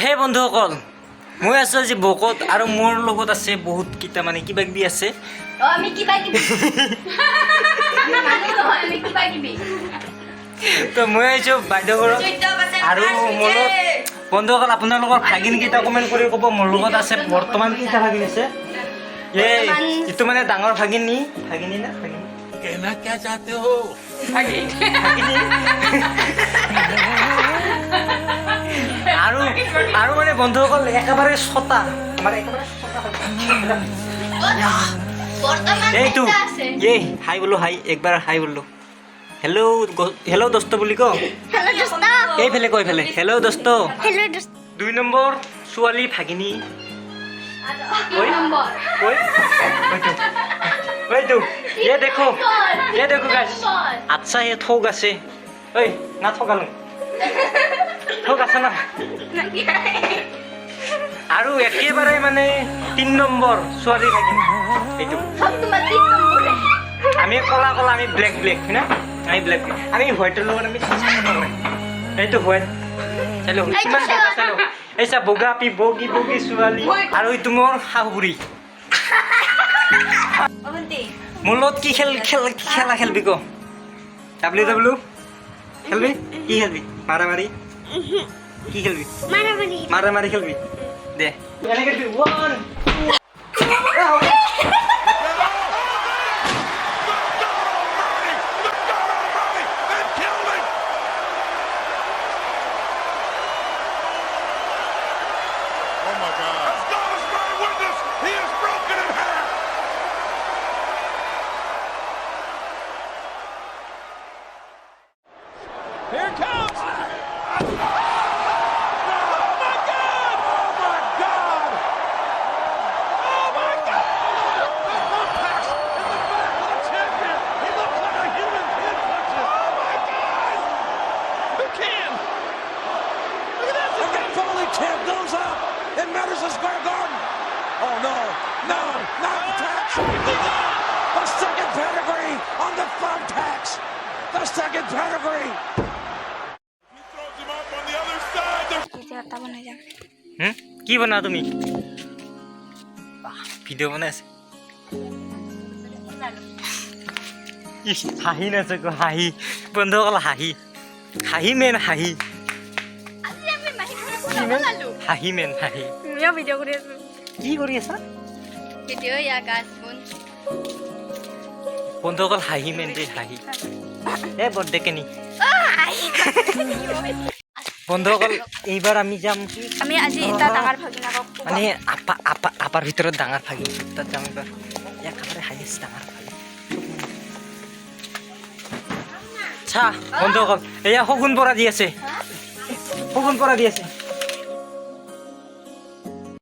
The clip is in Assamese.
হে বন্ধুসকল, মই আছোঁ আজি বকত আৰু মোৰ লগত আছে বহুত কিটা মানে কিবা কিবি আছে। আমি কিবা কিবি আমি কিবা কিবি তো মই আহিছোঁ বাইদেউ ঘৰত আৰু মোৰ লগত বন্ধুসকল আপোনালোকৰ ভাগিনকেইটা কমেণ্ট কৰি ক'ব মোৰ লগত আছে বৰ্তমান কেইটা ভাগিন আছে। এই এইটো মানে ডাঙৰ ভাগিনী ভাগিনী না ভাগিনী कहना क्या चाहते हो আৰু আৰু মানে বন্ধুসকল একেবাৰে ছটা আমাৰ একেবাৰে বৰ্তমান এইটো কেইটা আছে এই হাই বোলো হাই একবাৰ হাই বোলো হেল্ল' হেল্ল' দোস্ত বুলি ক হেল্ল' দোস্ত এইফালে কৈ ফেলে হেল্ল' দোস্ত হেল্ল' দোস্ত 2 নম্বৰ ছোৱালী ভাগিনী দুই নম্বৰ কৈ ওইটো ये देखो गाइस अच्छा ये थोक আছে ওই না ঠকালো থোক আছে না আৰু একেবাৰে মানে 3 নম্বৰ ছোৱালী ভাগিনী এইটো সব তোমাৰ 3 নম্বৰ আমি কলা কলা আমি ব্ল্যাক ব্ল্যাক না আমি ব্ল্যাক আমি হোয়াইটের লগত আমি এইটো হোয়াইট চলো কিমান বগা চলো এইসা বগা পি বগি বগি ছোৱালী আৰু এইটো মোৰ শাহুৰী অবন্তি মোৰ লগত কি খেলা খেলবি ক ডাব্লিউ খেলবি কি খেলবি মারামারি কি খেলবি মারামারি খেলবি দে এনেকে দিবি 1 Oh my God. As God is my witness, he is broken in half. Here it comes. Oh my God! Oh my God! Oh my God! The thumbtacks in the back of the champion. He looks like a human pin punches. Oh my God! Who can? Look at this. And the Foley champ goes up in Madison Square Garden. Oh no, no, not the tax. The second pedigree on the thumbtacks. The second pedigree. He throws him up on the other side. There's কি বনা তুমি ভিডিও বনাই আছে হাঁহি নাচে গো হাঁহি বন্ধুসকল হাঁহি হাঁহি মেন হাঁহি আজি আমি মাহিখানা কোলা বনালো হাঁহি মেন হাঁহি তুমিও ভিডিও কৰি আছো কি কৰি আছা ভিডিও ইয়া গাছ বন বন্ধুসকল হাঁহি মেন যে হাঁহি বৰ দেখেনি বন্ধুসকল এইবাৰ আমি যাম কি আমি আজি এটা ডাঙৰ ভাগিনাকক মানে আপাৰ ভিতৰত ডাঙৰ ভাগিন তাত যাম এইবাৰ একেবাৰে হাইয়েষ্ট ডাঙৰ ভাগিন চা বন্ধুসকল এয়া শগুন পৰা দি আছে শগুন পৰা দি আছে